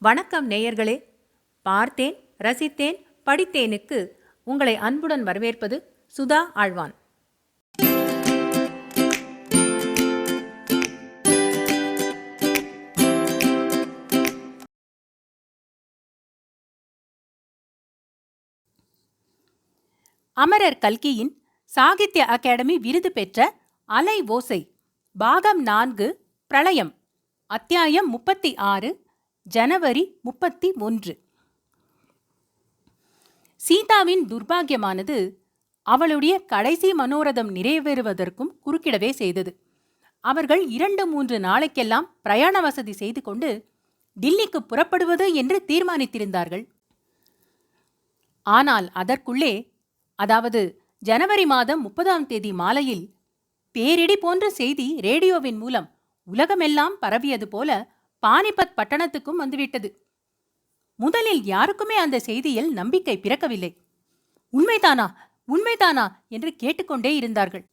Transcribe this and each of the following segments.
வணக்கம் நேயர்களே. பார்த்தேன், ரசித்தேன், படித்தேனுக்கு உங்களை அன்புடன் வரவேற்பது சுதா ஆழ்வான். அமரர் கல்கியின் சாகித்ய அகாடமி விருது பெற்ற அலை ஓசை பாகம் 4 பிரளயம் அத்தியாயம் 36 ஜனவரி 31. சீதாவின் துர்பாகியமானது அவளுடைய கடைசி மனோரதம் நிறைவேறுவதற்கும் குறுக்கிடவே செய்தது. அவர்கள் 2-3 நாளைக்கெல்லாம் பிரயாண வசதி செய்து கொண்டு டில்லிக்கு புறப்படுவது என்று தீர்மானித்திருந்தார்கள். ஆனால் அதற்குள்ளே, அதாவது ஜனவரி மாதம் 30ஆம் தேதி மாலையில் பேரிடி போன்ற செய்தி ரேடியோவின் மூலம் உலகமெல்லாம் பரவியது போல பானிபத் பட்டணத்துக்கும் வந்துவிட்டது. முதலில் யாருக்குமே அந்த செய்தியில் நம்பிக்கை பிறக்கவில்லை. உண்மைதானா உண்மைதானா என்று கேட்டுக்கொண்டே இருந்தார்கள்.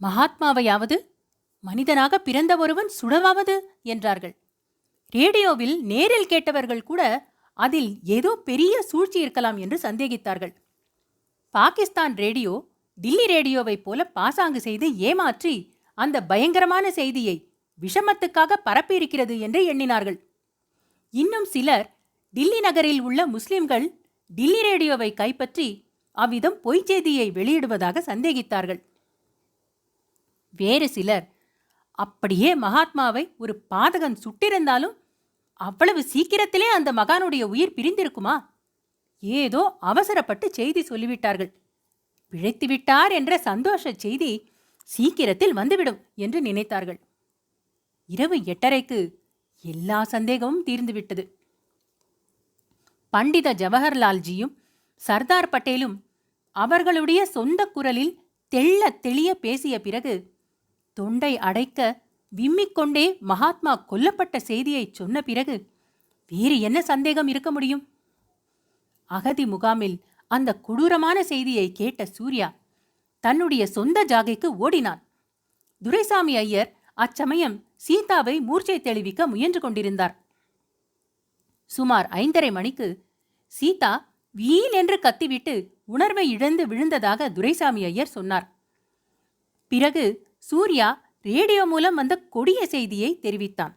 மகாத்மாவையாவது, மனிதனாக பிறந்த ஒருவன் சுடவாவது என்றார்கள். ரேடியோவில் நேரில் கேட்டவர்கள் கூட அதில் ஏதோ பெரிய சூழ்ச்சி இருக்கலாம் என்று சந்தேகித்தார்கள். பாகிஸ்தான் ரேடியோ டில்லி ரேடியோவைப் போல பாசாங்கு செய்து ஏமாற்றி அந்த பயங்கரமான செய்தியை விஷமத்துக்காக பரப்பியிருக்கிறது என்று எண்ணினார்கள். இன்னும் சிலர் டில்லி நகரில் உள்ள முஸ்லிம்கள் டில்லி ரேடியோவை கைப்பற்றி அவ்விதம் பொய்ச் செய்தியை வெளியிடுவதாக சந்தேகித்தார்கள். வேறு சிலர், அப்படியே மகாத்மாவை ஒரு பாதகன் சுட்டிருந்தாலும் அவ்வளவு சீக்கிரத்திலே அந்த மகானுடைய உயிர் பிரிந்திருக்குமா? ஏதோ அவசரப்பட்டு செய்தி சொல்லிவிட்டார்கள், பிழைத்துவிட்டார் என்ற சந்தோஷ செய்தி சீக்கிரத்தில் வந்துவிடும் என்று நினைத்தார்கள். இரவு 8:30க்கு எல்லா சந்தேகமும் தீர்ந்துவிட்டது. பண்டித ஜவஹர்லால்ஜியும் சர்தார் பட்டேலும் அவர்களுடைய சொந்த குரலில் தெள்ள தெளிய பேசிய பிறகு தொண்டை அடைக்க விம்மிக்கொண்டே மகாத்மா கொல்லப்பட்ட செய்தியை சொன்ன பிறகு வேறு என்ன சந்தேகம் இருக்க முடியும்? அகதி முகாமில் அந்த கொடூரமான செய்தியை கேட்ட சூர்யா தன்னுடைய சொந்த ஜாகைக்கு ஓடினான். துரைசாமி ஐயர் அச்சமயம் சீதாவை மூர்ச்சை தெளிவிக்க முயன்று கொண்டிருந்தார். சுமார் 5:30 மணிக்கு சீதா வீல் என்று கத்திவிட்டு உணர்வை இழந்து விழுந்ததாக துரைசாமி ஐயர் சொன்னார். பிறகு சூர்யா ரேடியோ மூலம் வந்த கொடிய செய்தியை தெரிவித்தான்.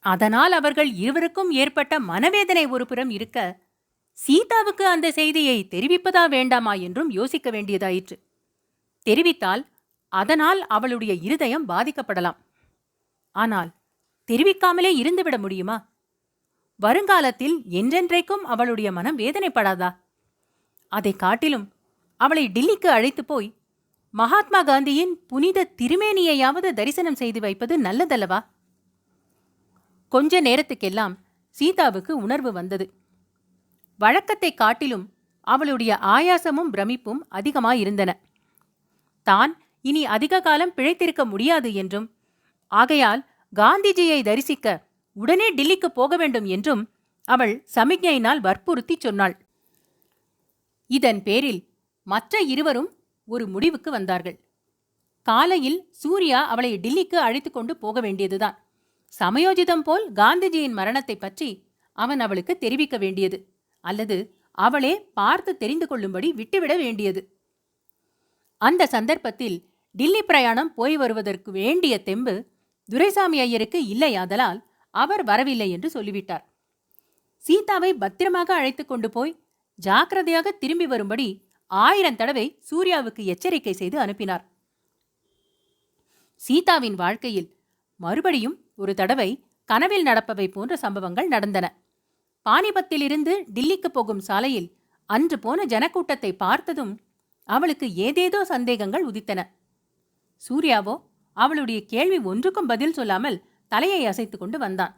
அதனால் அவர்கள் இருவருக்கும் ஏற்பட்ட மனவேதனை ஒரு புறம் இருக்க, சீதாவுக்கு அந்த செய்தியை தெரிவிப்பதா வேண்டாமா என்றும் யோசிக்க வேண்டியதாயிற்று. தெரிவித்தால் அதனால் அவளுடைய இருதயம் பாதிக்கப்படலாம். ஆனால் தெரிவிக்காமலே இருந்துவிட முடியுமா? வருங்காலத்தில் என்றென்றைக்கும் அவளுடைய மனம் வேதனைப்படாதா? அதை காட்டிலும் அவளை டில்லிக்கு அழைத்து போய் மகாத்மா காந்தியின் புனித திருமேனியையாவது தரிசனம் செய்து வைப்பது நல்லதல்லவா? கொஞ்ச நேரத்துக்கெல்லாம் சீதாவுக்கு உணர்வு வந்தது. வழக்கத்தை காட்டிலும் அவளுடைய ஆயாசமும் பிரமிப்பும் அதிகமாயிருந்தன. தான் இனி அதிக காலம் பிழைத்திருக்க முடியாது என்றும், ஆகையால் காந்திஜியை தரிசிக்க உடனே டில்லிக்கு போக வேண்டும் என்றும் அவள் சமிக்ஞையினால் வற்புறுத்தி சொன்னாள். இதன் பேரில் மற்ற இருவரும் ஒரு முடிவுக்கு வந்தார்கள். காலையில் சூர்யா அவளை டில்லிக்கு அழைத்து கொண்டு போக வேண்டியதுதான். சமயோஜிதம் போல் காந்திஜியின் மரணத்தை பற்றி அவன் அவளுக்கு தெரிவிக்க வேண்டியது, அல்லது அவளே பார்த்து தெரிந்து கொள்ளும்படி விட்டுவிட வேண்டியது. அந்த சந்தர்ப்பத்தில் டில்லி பிரயாணம் போய் வருவதற்கு வேண்டிய தெம்பு துரைசாமி ஐயருக்கு இல்லையாதலால் அவர் வரவில்லை என்று சொல்லிவிட்டார். சீதாவை பத்திரமாக அழைத்து கொண்டு போய் ஜாக்கிரதையாக திரும்பி வரும்படி 1000 தடவை சூர்யாவுக்கு எச்சரிக்கை செய்து அனுப்பினார். சீதாவின் வாழ்க்கையில் மறுபடியும் ஒரு தடவை கனவில் நடப்பவை போன்ற சம்பவங்கள் நடந்தன. பானிபத்திலிருந்து டில்லிக்கு போகும் சாலையில் அன்று போன ஜனக்கூட்டத்தை பார்த்ததும் அவளுக்கு ஏதேதோ சந்தேகங்கள் உதித்தன. சூர்யாவோ அவளுடைய கேள்வி ஒன்றுக்கும் பதில் சொல்லாமல் தலையை அசைத்து கொண்டு வந்தான்.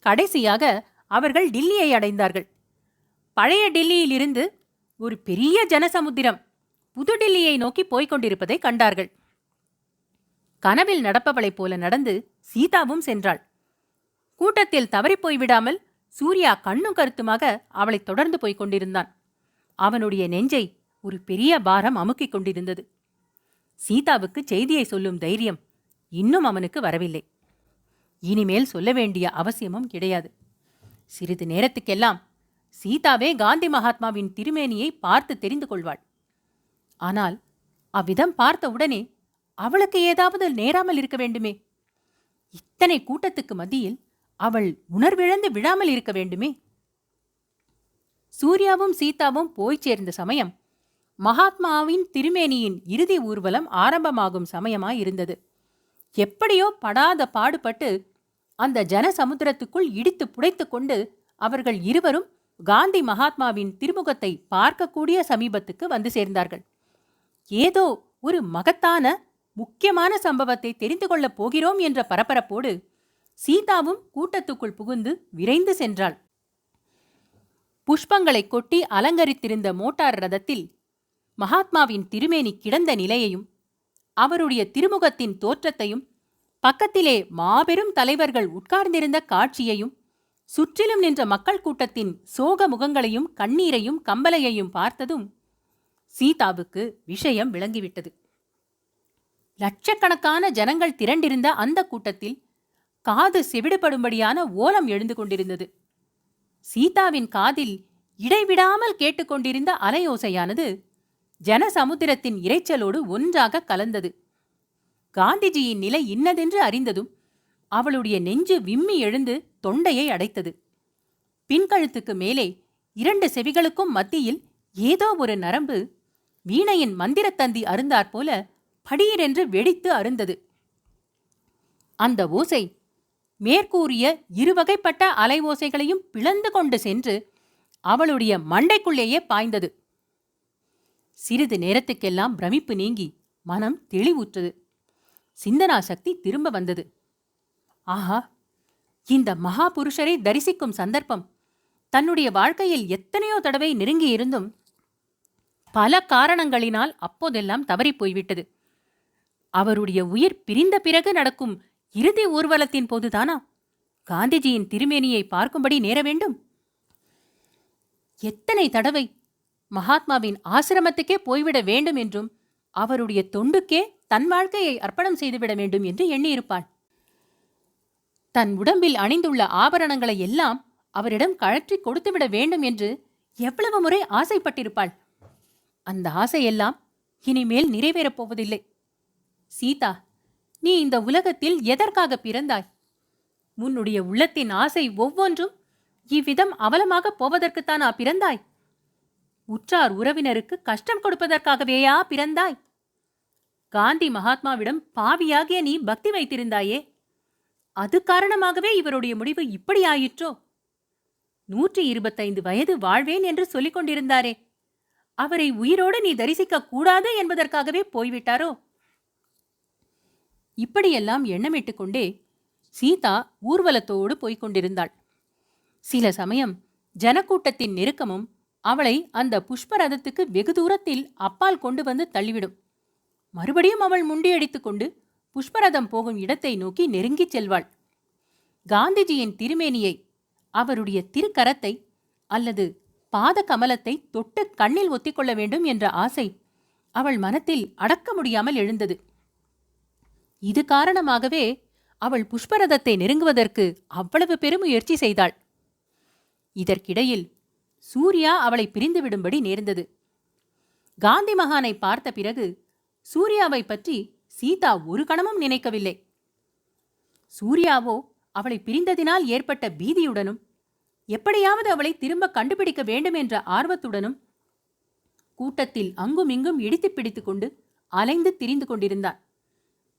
கடைசியாக அவர்கள் டில்லியை அடைந்தார்கள். பழைய டில்லியிலிருந்து ஒரு பெரிய ஜனசமுத்திரம் புதுடில்லியை நோக்கி போய்க் கொண்டிருப்பதை கண்டார்கள். கனவில் நடப்பவளைப் போல நடந்து சீதாவும் சென்றாள். கூட்டத்தில் தவறிப்போய்விடாமல் சூர்யா கண்ணும் கருத்துமாக அவளை தொடர்ந்து போய்க் கொண்டிருந்தான். அவனுடைய நெஞ்சை ஒரு பெரிய பாரம் அமுக்கிக் கொண்டிருந்தது. சீதாவுக்கு செய்தியை சொல்லும் தைரியம் இன்னும் அவனுக்கு வரவில்லை. இனிமேல் சொல்ல வேண்டிய அவசியமும் கிடையாது. சிறிது நேரத்துக்கெல்லாம் சீதாவே காந்தி மகாத்மாவின் திருமேனியை பார்த்து தெரிந்து கொள்வாள். ஆனால் அவ்விதம் பார்த்த உடனே அவளுக்கு ஏதாவது நேராமல் இருக்க வேண்டுமே? இத்தனை கூட்டத்துக்கு மத்தியில் அவள் உணர்விழந்து விழாமல் இருக்க வேண்டுமே? சூர்யாவும் சீதாவும் போய் சேர்ந்த சமயம் மகாத்மாவின் திருமேனியின் இறுதி ஊர்வலம் ஆரம்பமாகும் சமயமாயிருந்தது. எப்படியோ படாத பாடுபட்டு அந்த ஜன சமுத்திரத்துக்குள் இடித்து புடைத்து கொண்டு அவர்கள் இருவரும் காந்தி மகாத்மாவின் திருமுகத்தை பார்க்கக்கூடிய சமீபத்துக்கு வந்து சேர்ந்தார்கள். ஏதோ ஒரு மகத்தான முக்கியமான சம்பவத்தை தெரிந்து கொள்ளப் போகிறோம் என்ற பரபரப்போடு சீதாவும் கூட்டத்துக்குள் புகுந்து விரைந்து சென்றாள். புஷ்பங்களை கொட்டி அலங்கரித்திருந்த மோட்டார் ரதத்தில் மகாத்மாவின் திருமேனி கிடந்த நிலையையும் அவருடைய திருமுகத்தின் தோற்றத்தையும் பக்கத்திலே மாபெரும் தலைவர்கள் உட்கார்ந்திருந்த காட்சியையும் சுற்றிலும் நின்ற மக்கள் கூட்டத்தின் சோக முகங்களையும் கண்ணீரையும் கம்பலையையும் பார்த்ததும் சீதாவுக்கு விஷயம் விளங்கிவிட்டது. லட்சக்கணக்கான ஜனங்கள் திரண்டிருந்த அந்த கூட்டத்தில் காது செவிடுபடும்படியான ஓலம் எழுந்து கொண்டிருந்தது. சீதாவின் காதில் இடைவிடாமல் கேட்டுக்கொண்டிருந்த அலையோசையானது ஜனசமுத்திரத்தின் இரைச்சலோடு ஒன்றாக கலந்தது. காந்திஜியின் நிலை இன்னதென்று அறிந்ததும் அவளுடைய நெஞ்சு விம்மி எழுந்து தொண்டையை அடைத்தது. பின்கழுத்துக்கு மேலே 2 செவிகளுக்கும் மத்தியில் ஏதோ ஒரு நரம்பு வீணையின் மந்திரத்தந்தி அருந்தாற்போல படீரென்று வெடித்து அருந்தது. அந்த ஓசை மேற்கூறிய இருவகைப்பட்ட அலை ஓசைகளையும் பிளந்து கொண்டு சென்று அவளுடைய மண்டைக்குள்ளேயே பாய்ந்தது. சிறிது நேரத்துக்கெல்லாம் பிரமிப்பு நீங்கி மனம் தெளிவுற்றது. சிந்தனா சக்தி திரும்ப வந்தது. ஆஹா, இந்த மகா புருஷரை தரிசிக்கும் சந்தர்ப்பம் தன்னுடைய வாழ்க்கையில் எத்தனையோ தடவை நெருங்கியிருந்தும் பல காரணங்களினால் அப்போதெல்லாம் தவறிப்போய்விட்டது. அவருடைய உயிர் பிரிந்த பிறகு நடக்கும் இறுதி ஊர்வலத்தின் போதுதானா காந்திஜியின் திருமேனியை பார்க்கும்படி நேர வேண்டும்? எத்தனை தடவை மகாத்மாவின் ஆசிரமத்துக்கே போய்விட வேண்டும் என்றும் அவருடைய தொண்டுக்கே தன் வாழ்க்கையை அர்ப்பணம் செய்துவிட வேண்டும் என்று எண்ணியிருப்பாள். தன் உடம்பில் அணிந்துள்ள ஆபரணங்களை எல்லாம் அவரிடம் கழற்றி கொடுத்துவிட வேண்டும் என்று எவ்வளவு முறை ஆசைப்பட்டிருப்பாள். அந்த ஆசையெல்லாம் இனிமேல் நிறைவேறப் போவதில்லை. சீதா, நீ இந்த உலகத்தில் எதற்காக பிறந்தாய்? உன்னுடைய உள்ளத்தின் ஆசை ஒவ்வொன்றும் இவ்விதம் அவலமாக போவதற்குத்தானா பிறந்தாய்? உற்றார் உறவினருக்கு கஷ்டம் கொடுப்பதற்காகவேயா பிறந்தாய்? காந்தி மகாத்மாவிடம் பாவியாகிய நீ பக்தி வைத்திருந்தாயே, அது காரணமாகவே இவருடைய முடிவு இப்படி ஆயிற்றோ? 125 வயது வாழ்வேன் என்று சொல்லிக் கொண்டிருந்தாரே, அவரை உயிரோடு நீ தரிசிக்க கூடாது என்பதற்காகவே போய்விட்டாரோ? இப்படியெல்லாம் எண்ணமிட்டுக் கொண்டே சீதா ஊர்வலத்தோடு போய்க் கொண்டிருந்தாள். சில சமயம் ஜனக்கூட்டத்தின் நெருக்கமும் அவளை அந்த புஷ்பரதத்துக்கு வெகு தூரத்தில் அப்பால் கொண்டு வந்து தள்ளிவிடும். மறுபடியும் அவள் முண்டியடித்துக் கொண்டு புஷ்பரதம் போகும் இடத்தை நோக்கி நெருங்கிச் செல்வாள். காந்திஜியின் திருமேனியை, அவருடைய திருக்கரத்தை அல்லது பாத கமலத்தை தொட்டு கண்ணில் ஒத்திக்கொள்ள வேண்டும் என்ற ஆசை அவள் மனத்தில் அடக்க முடியாமல் எழுந்தது. இது காரணமாகவே அவள் புஷ்பரதத்தை நெருங்குவதற்கு அவ்வளவு பெருமுயற்சி செய்தாள். இதற்கிடையில் சூர்யா அவளை பிரிந்துவிடும்படி நேர்ந்தது. காந்தி மகானை பார்த்த பிறகு சூர்யாவை பற்றி சீதா ஒரு கணமும் நினைக்கவில்லை. சூர்யாவோ அவளை பிரிந்ததினால் ஏற்பட்ட பீதியுடனும் எப்படியாவது அவளை திரும்ப கண்டுபிடிக்க வேண்டும் என்ற ஆர்வத்துடனும் கூட்டத்தில் அங்குமிங்கும் இடித்து பிடித்து கொண்டு அலைந்து திரிந்து கொண்டிருந்தான்.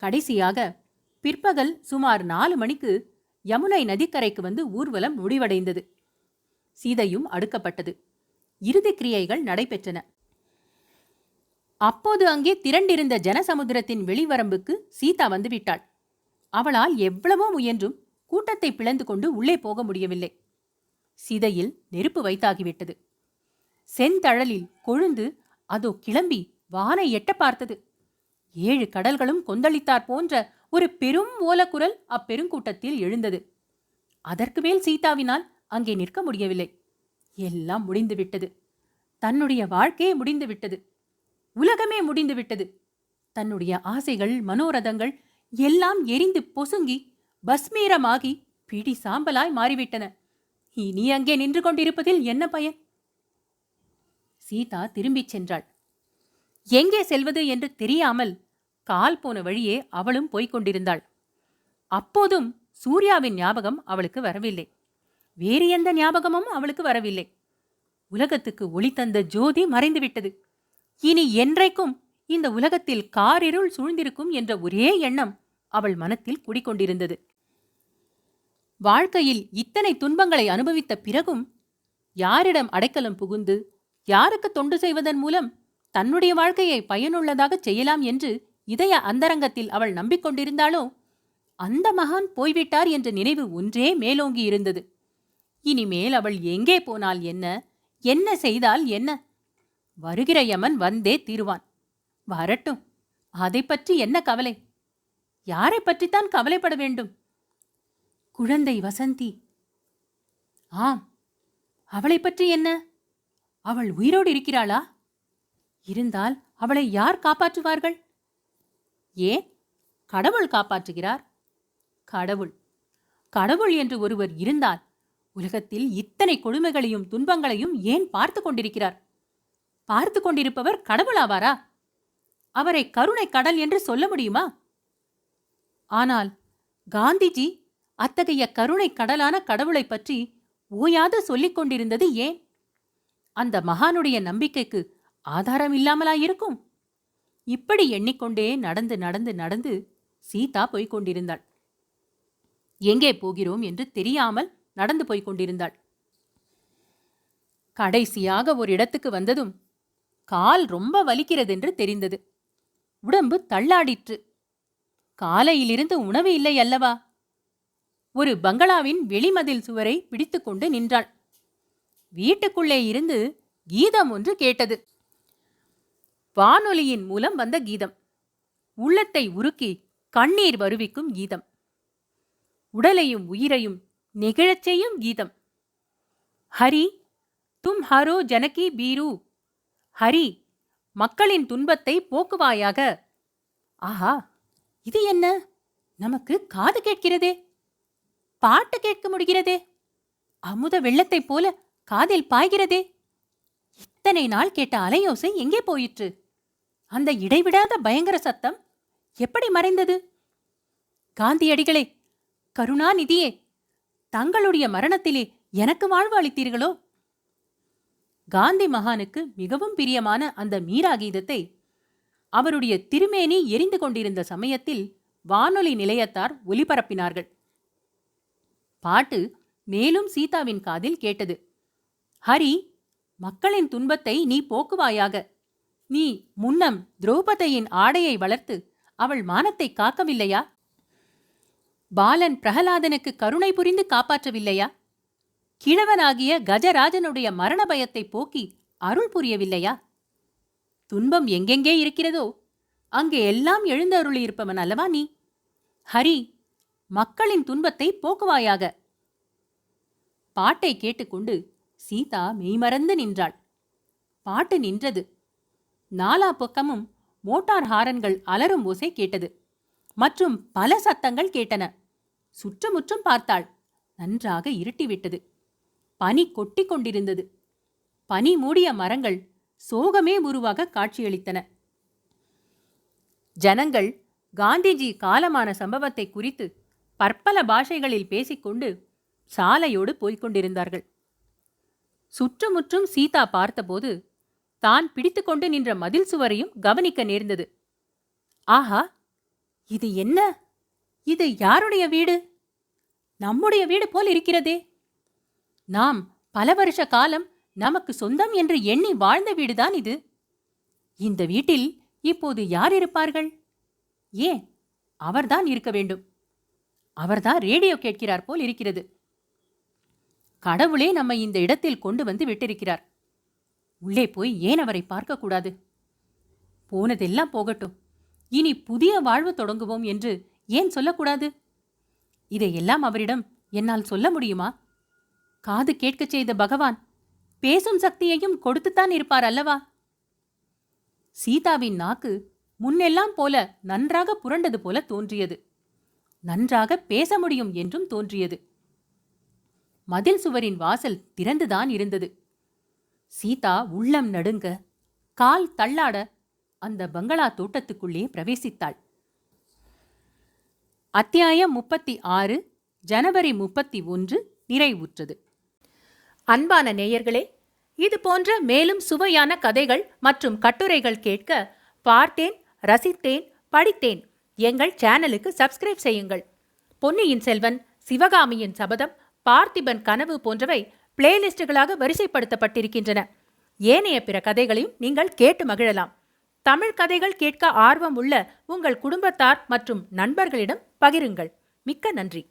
கடைசியாக பிற்பகல் சுமார் 4 மணிக்கு யமுனை நதிக்கரைக்கு வந்து ஊர்வலம் முடிவடைந்தது. சீதையும் அடுக்கப்பட்டது. இறுதி கிரியைகள் நடைபெற்றன. அப்போது அங்கே திரண்டிருந்த ஜனசமுத்திரத்தின் வெளிவரம்புக்கு சீதா வந்துவிட்டாள். அவளால் எவ்வளவோ முயன்றும் கூட்டத்தை பிளந்து கொண்டு உள்ளே போக முடியவில்லை. சீதையில் நெருப்பு வைத்தாகிவிட்டது. செந்தழலில் கொழுந்து அதோ கிளம்பி வானை எட்ட பார்த்தது. 7 கடல்களும் கொந்தளித்தார் போன்ற ஒரு பெரும் ஓலக்குரல் அப்பெருங்கூட்டத்தில் எழுந்தது. அதற்கு மேல் சீதாவினால் அங்கே நிற்க முடியவில்லை. எல்லாம் முடிந்துவிட்டது. தன்னுடைய வாழ்க்கையே முடிந்துவிட்டது. உலகமே முடிந்துவிட்டது. தன்னுடைய ஆசைகள், மனோரதங்கள் எல்லாம் எரிந்து பொசுங்கி பஸ்மீரமாகி பிடி சாம்பலாய் மாறிவிட்டன. இனி அங்கே நின்று கொண்டிருப்பதில் என்ன பயன்? சீதா திரும்பிச் சென்றாள். எங்கே செல்வது என்று தெரியாமல் கால் போன வழியே அவளும் போய்க் கொண்டிருந்தாள். அப்போதும் சூர்யாவின் ஞாபகம் அவளுக்கு வரவில்லை. வேறு எந்த ஞாபகமும் அவளுக்கு வரவில்லை. உலகத்துக்கு ஒளி தந்த ஜோதி மறைந்துவிட்டது. இனி என்றைக்கும் இந்த உலகத்தில் காரிருள் சூழ்ந்திருக்கும் என்ற ஒரே எண்ணம் அவள் மனத்தில் குடிக்கொண்டிருந்தது. வாழ்க்கையில் இத்தனை துன்பங்களை அனுபவித்த பிறகும் யாரிடம் அடைக்கலம் புகுந்து யாருக்கு தொண்டு செய்வதன் மூலம் தன்னுடைய வாழ்க்கையை பயனுள்ளதாக செய்யலாம் என்று இதய அந்தரங்கத்தில் அவள் நம்பிக்கொண்டிருந்தாளோ, அந்த மகான் போய்விட்டார் என்ற நினைவு ஒன்றே மேலோங்கி இருந்தது. இனிமேல் அவள் எங்கே போனால் என்ன, என்ன செய்தால் என்ன? வருகிற யமன் வந்தே தீருவான். வரட்டும், அதை பற்றி என்ன கவலை? யாரை பற்றித்தான் கவலைப்பட வேண்டும்? குழந்தை வசந்தி. ஆம், அவளை பற்றி என்ன? அவள் உயிரோடு இருக்கிறாளா? இருந்தால் அவளை யார் காப்பாற்றுவார்கள்? ஏன், கடவுள் காப்பாற்றுகிறார். கடவுள் கடவுள் என்று ஒருவர் இருந்தால் உலகத்தில் இத்தனை கொடுமைகளையும் துன்பங்களையும் ஏன் பார்த்து கொண்டிருக்கிறார்? பார்த்து கொண்டிருப்பவர் கடவுளாவாரா? அவரை கருணை கடல் என்று சொல்ல முடியுமா? ஆனால் காந்திஜி அத்தகைய கருணை கடலான கடவுளை பற்றி ஓயாது சொல்லிக் கொண்டிருந்தது ஏன்? அந்த மகானுடைய நம்பிக்கைக்கு ஆதாரம் இல்லாமலாயிருக்கும்? இப்படி எண்ணிக்கொண்டே நடந்து நடந்து நடந்து சீதா போய்க் கொண்டிருந்தாள். எங்கே போகிறோம் என்று தெரியாமல் நடந்து போய்க் கொண்டிருந்தாள். கடைசியாக ஒரு இடத்துக்கு வந்ததும் கால் ரொம்ப வலிக்கிறதென்று தெரிந்தது. உடம்பு தள்ளாடிற்று. காலையிலிருந்து உணவு இல்லை அல்லவா? ஒரு பங்களாவின் வெளிமதில் சுவரை பிடித்துக்கொண்டு நின்றாள். வீட்டுக்குள்ளே இருந்து கீதம் ஒன்று கேட்டது. வானொலியின் மூலம் வந்த கீதம். உள்ளத்தை உருக்கி கண்ணீர் வருவிக்கும் கீதம். உடலையும் உயிரையும் நெகிழச் செய்யும் கீதம். ஹரி, தும் ஹரோ ஜனகி பீரு. ஹரி, மக்களின் துன்பத்தை போக்குவாயாக. ஆஹா, இது என்ன? நமக்கு காது கேட்கிறதே, பாட்டு கேட்க முடிகிறதே, அமுத வெள்ளத்தைப் போல காதில் பாய்கிறதே. இத்தனை நாள் கேட்ட அலையோசை எங்கே போயிற்று? அந்த இடைவிடாத பயங்கர சத்தம் எப்படி மறைந்தது? காந்தியடிகளே, கருணாநிதியே, தங்களுடைய மரணத்திலே எனக்கு வாழ்வு அளித்தீர்களோ? காந்தி மகானுக்கு மிகவும் பிரியமான அந்த மீரா கீதத்தை அவருடைய திருமேனி எரிந்து கொண்டிருந்த சமயத்தில் வானொலி நிலையத்தார் ஒலிபரப்பினார்கள். பாட்டு மேலும் சீதாவின் காதில் கேட்டது. ஹரி, மக்களின் துன்பத்தை நீ போக்குவாயாக. நீ முன்னம் திரௌபதியின் ஆடையை வளர்த்து அவள் மானத்தை காக்கவில்லையா? பாலன் பிரகலாதனுக்கு கருணை புரிந்து காப்பாற்றவில்லையா? கிழவனாகிய கஜராஜனுடைய மரண பயத்தை போக்கி அருள் புரியவில்லையா? துன்பம் எங்கெங்கே இருக்கிறதோ அங்கே எல்லாம் எழுந்தருளியிருப்பவன் அல்லவா நீ? ஹரி, மக்களின் துன்பத்தை போக்குவாயாக. பாட்டை கேட்டுக்கொண்டு சீதா மெய்மறந்து நின்றாள். பாட்டு நின்றது. நாலா பக்கமும் மோட்டார் ஹாரன்கள் அலறும் ஓசை கேட்டது. மற்றும் பல சத்தங்கள் கேட்டன. சுற்றுமுற்றும் பார்த்தாள். நன்றாக இருட்டிவிட்டது. பனி கொட்டி கொண்டிருந்தது. பனி மூடிய மரங்கள் சோகமே உருவாக காட்சியளித்தன. ஜனங்கள் காந்திஜி காலமான சம்பவத்தை குறித்து பற்பல பாஷைகளில் பேசிக்கொண்டு சாலையோடு போய்கொண்டிருந்தார்கள். சுற்றுமுற்றும் சீதா பார்த்தபோது தான் பிடித்துக்கொண்டு நின்ற மதில் சுவரையும் கவனிக்க நேர்ந்தது. ஆஹா, இது என்ன? இது யாருடைய வீடு? நம்முடைய வீடு போல் இருக்கிறதே. நாம் பல வருஷ காலம் நமக்கு சொந்தம் என்று எண்ணி வாழ்ந்த வீடுதான் இது. இந்த வீட்டில் இப்போது யார் இருப்பார்கள்? ஏன், அவர்தான் இருக்க வேண்டும். அவர்தான் ரேடியோ கேட்கிறார் போல் இருக்கிறது. கடவுளே நம்மை இந்த இடத்தில் கொண்டு வந்து விட்டிருக்கிறார். உள்ளே போய் ஏன் அவரை பார்க்கக்கூடாது? போனதெல்லாம் போகட்டும், இனி புதிய வாழ்வு தொடங்குவோம் என்று ஏன் சொல்லக்கூடாது? இதையெல்லாம் அவரிடம் என்னால் சொல்ல முடியுமா? காது கேட்கச் செய்த பகவான் பேசும் சக்தியையும் கொடுத்துத்தான் இருப்பார் அல்லவா? சீதாவின் நாக்கு முன்னெல்லாம் போல நன்றாக புரண்டது போல தோன்றியது. நன்றாக பேச முடியும் என்றும் தோன்றியது. மதில் சுவரின் வாசல் திறந்துதான் இருந்தது. சீதா உள்ளம் நடுங்க, கால் தள்ளாட அந்த பங்களா தோட்டத்துக்குள்ளே பிரவேசித்தாள். அத்தியாயம் 36 ஜனவரி 31 நிறைவுற்றது. அன்பான நேயர்களே, இது போன்ற மேலும் சுவையான கதைகள் மற்றும் கட்டுரைகள் கேட்க பார்த்தேன், ரசித்தேன், படித்தேன் எங்கள் சேனலுக்கு சப்ஸ்கிரைப் செய்யுங்கள். பொன்னியின் செல்வன், சிவகாமியின் சபதம், பார்த்திபன் கனவு போன்றவை பிளேலிஸ்டுகளாக வரிசைப்படுத்தப்பட்டிருக்கின்றன. ஏனைய பிற கதைகளையும் நீங்கள் கேட்டு மகிழலாம். தமிழ் கதைகள் கேட்க ஆர்வம் உள்ள உங்கள் குடும்பத்தார் மற்றும் நண்பர்களிடம் பகிருங்கள். மிக்க நன்றி.